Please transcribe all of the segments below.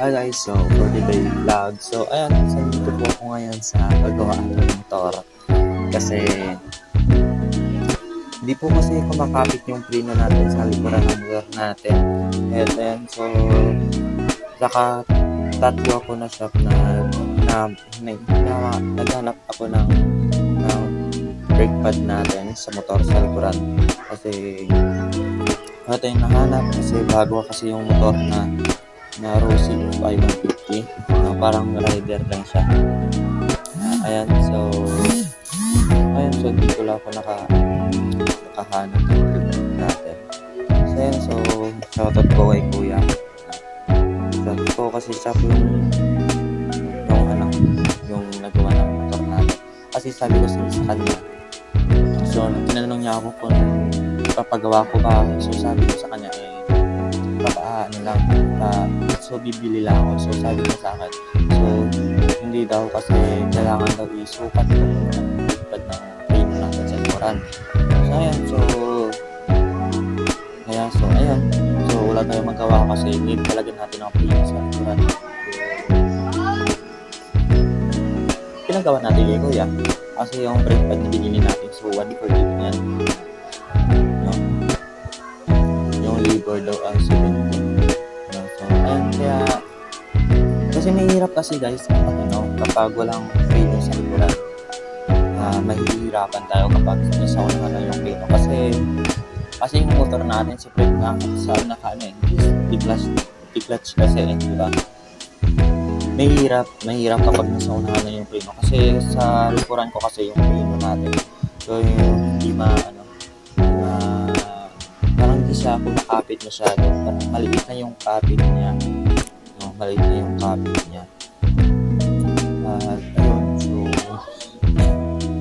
Hi guys, so for today vlog. So ayan, nandito po ako ngayon sa paggawa ng motor. Kasi hindi po kasi kumakapit yung preno natin sa likuran ng motor natin. And ayan, so saka tatlo ako na shop na naghanap ako ng brake pad natin sa motor sa likuran. Kasi wala tayong nahanap kasi bago kasi yung motor na Rossi 550 na parang rider lang siya. Ayan, so dito lang ako nakahanap ng brake natin. So ayan, so shoutout ko kay kuya. Shoutout ko kasi siya po yung nagawa ng motor natin. Kasi sabi ko sa kanya, so tinanong niya ako kung papagawa ko ba. So sabi ko sa kanya so bibili lang ako. So sabi niya sa akin, so hindi daw kasi kailangan daw isukat yung lipad ng frame natin sa likuran. So wala tayong magawa kasi need talaga natin ang frame sa likuran. Pinagawa natin kay kuya kasi yung brake pad na binili natin, so 148 yan. Yung lever daw ang 70. Kaya kasi mahirap kasi guys kapag walang freno sa likuran. Mahihirapan tayo kapag nasauna na yung freno kasi yung motor natin si brake na sa di-clutch kasi di ba? Mahirap kapag nasauna na yung freno kasi sa likuran ko kasi yung freno natin. So yung parang hindi siya kumakapit masyado. Parang maliit na yung kapit niya. Ayun, so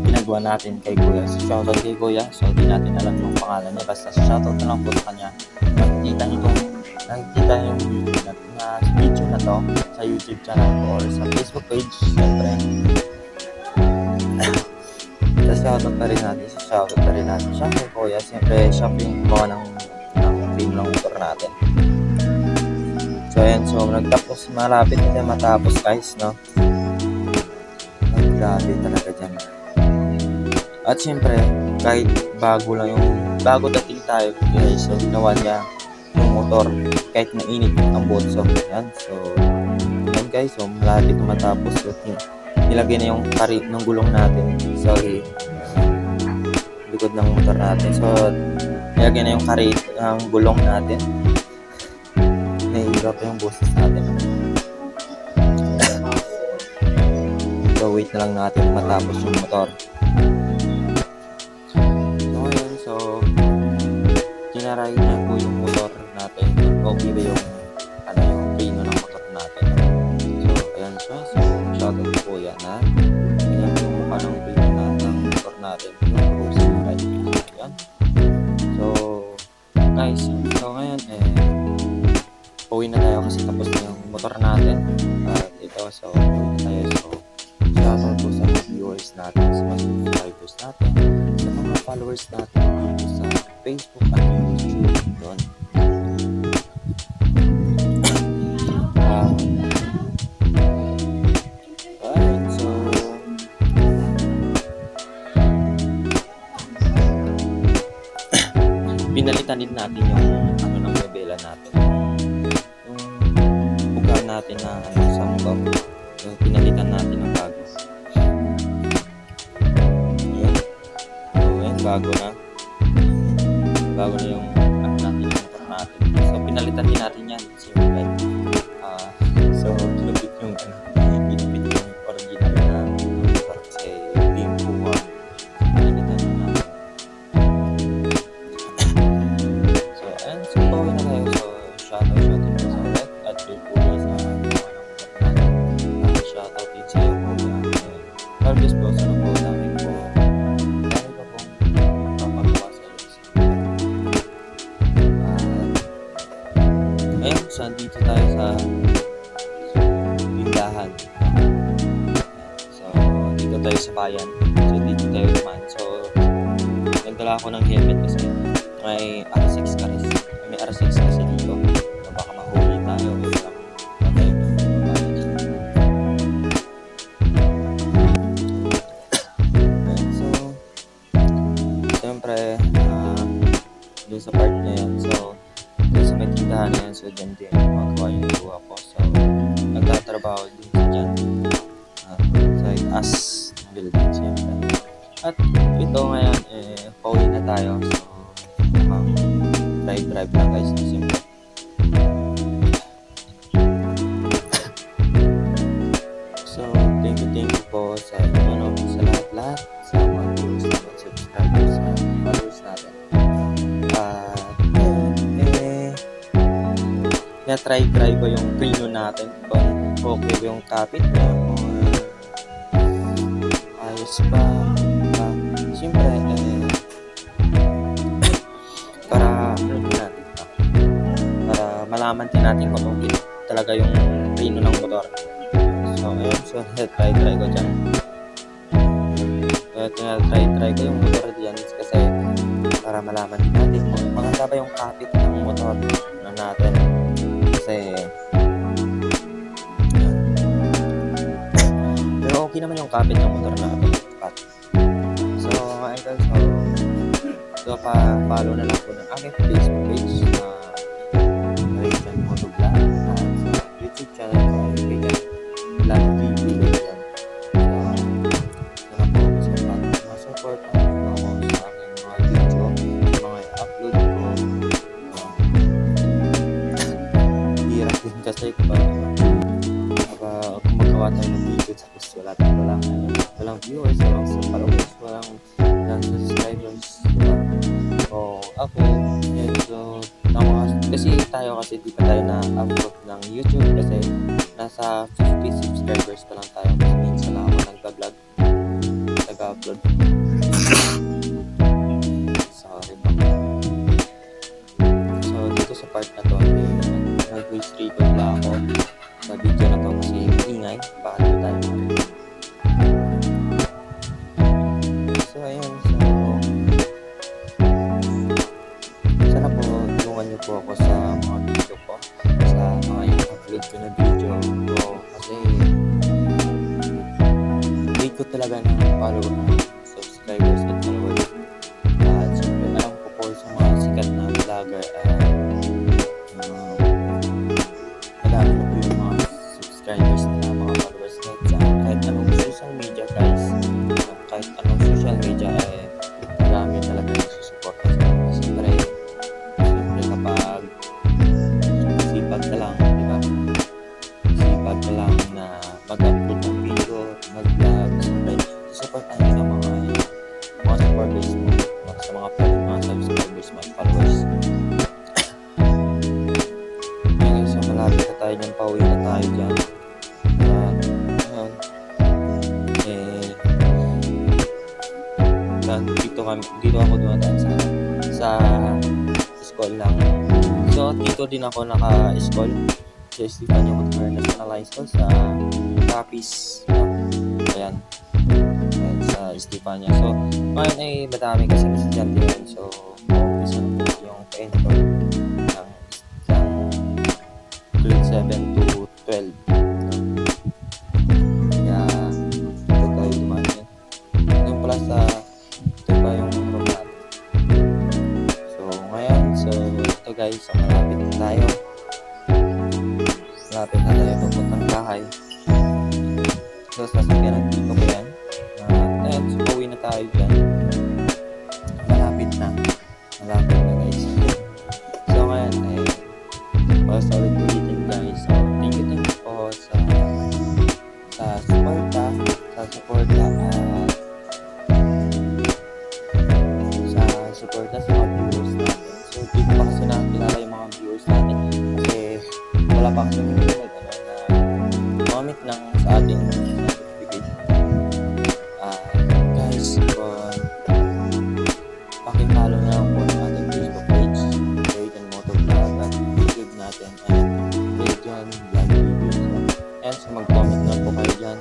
pinagawa natin kay kuya. So shoutout kay kuya. So di natin alam yung pangalan niya. Basta shoutout na lang po sa kanya. Nakikita yung video na to sa YouTube channel ko or sa Facebook page. Siyempre. Shoutout pa rin natin siya kay kuya. Siyempre siya po yung gumawa ng frame ng motor natin. So ayan, so malapit na din matapos guys, no? Grabe talaga dyan. At siyempre, kahit bago dating tayo guys, so ginawa niya yung motor kahit mainit ang botso. Ayan, so ayan guys, so malapit na matapos. So nilagay na yung karit ng gulong natin sa likod ng motor natin. So nilagay na yung karit ng gulong natin. Nahihirap yung boses natin. So wait na lang natin matapos yung motor. So ngayon, so tinaray niya po yung motor natin. Okay ba yung preno ng motor natin. So ayan siya. So shoutout po yan na ganyan yung mukha ng preno ng motor natin. Yung Rossi 550 yan. So guys, so ngayon uwi na tayo kasi tapos na yung motor natin. At ito, so uwi na tayo. So shoutout po sa mga viewers natin, sa mga subscribers natin, sa mga followers natin sa Facebook at YouTube. Yun. Alright, so pinalitan din natin yung ng mebela natin. Natin na sa motor. So, pinalitan natin ng bago. Ayan, bago na yung natin yung motor natin. So pinalitan din natin yan. So kinupit yung original na motor kasi yung buwa pinalitan natin. So ayan, so pauwi na tayo. So shoutout po sa ulit at kuya sa shoutout din sa iyo po. God bless po sa po namin po. Dahil pa pong papagawa sa iyo. Ayun, so dito tayo sa tindahan. So dito tayo sa bayan. So dito tayo naman. So nagdala ako ng helmet kasi may R6 kasi dito. Baka mahuli tayo. Okay. syempre, dun sa part na yan, so dun sa may tindahan na yan, so dyan din magawa yung buha ko. So nagtatrabaho din sa dyan, sa as building syempre. At ito ngayon, pauwi na tayo, so drive lang guys, simple. So thank you po sa sa lahat sa mga viewers natin, subscribers sa followers natin. Try ko yung preno natin kung okay yung kapit niya or ayos ba. Siyempre para malaman din natin kung okay talaga yung preno ng motor. So ayun, so try ko dyan. Try ko yung motor dyan kasi para malaman din natin kung maganda ba yung kapit ng motor na natin. Kasi pero okay naman yung kapit ng motor natin. So idol, so pa-follow na lang po ng aking Facebook page na Rayjan Motovlog, sa YouTube channel ko ay Rayjan Vlog TV. Support ako sa aking mga video, mga upload ko. Hirap din kasi kung magawa tayo ng video tapos walang viewers, walang followers, walang subscribers, diba? So ako, medyo kasi di pa tayo na-upload ng YouTube kasi nasa 50 subscribers pa lang tayo kasi minsan lang ako nag-vlog, nag-upload. Sorry pa. So dito sa part na to, nag-voice record lang ako sa video na to kasi ingay, baka dito tayo marinig. So ayun, sana po tulungan niyo po ako sa mga video ko, sa mga upload ko na video ko kasi need ko talaga ng subscribers at followers. At syempre alam ko po sa mga sikat na vlogger, madami na po yung mga subscribers na mga followers kahit anong social media guys, kahit anong social media marami talaga yung susupport kasi siyempre kapag sipag ka lang, diba? Sipag ka lang na mag-upload ng video, mag-vlog, siyempre supportan nyo ng mga supporters mo, sa mga subscribers, mga followers. Okay, so malapit na tayo dyan, pauwi na tayo dyan. Dito ako dumadaan sa school lang. So dito din ako naka-school sa Estefania National High School sa Capiz. Ayan, sa Estefania. So ngayon ay madami kasi estudyante yan. So umpisa na po yung pa-intro ng grade 7 to 12. Kaya dito tayo dumaan yan. Yung pala sa guys, so malapit na tayo papuntang bahay. So sasakyan ng tito ko yan, so pauwi na tayo dyan, malapit na guys. So ngayon solid ulitin guys. So thank you po sa suporta at sa mga viewers natin. So dito pa kasi nakilala yung mga viewers natin kasi wala pa kasi comment lang sa ating notification. Guys, pakipollow na lang po ang ating Facebook page, Rayjan Motovlog, at YouTube natin, Rayjan Vlog Videos. And so mag-comment na po kayo dyan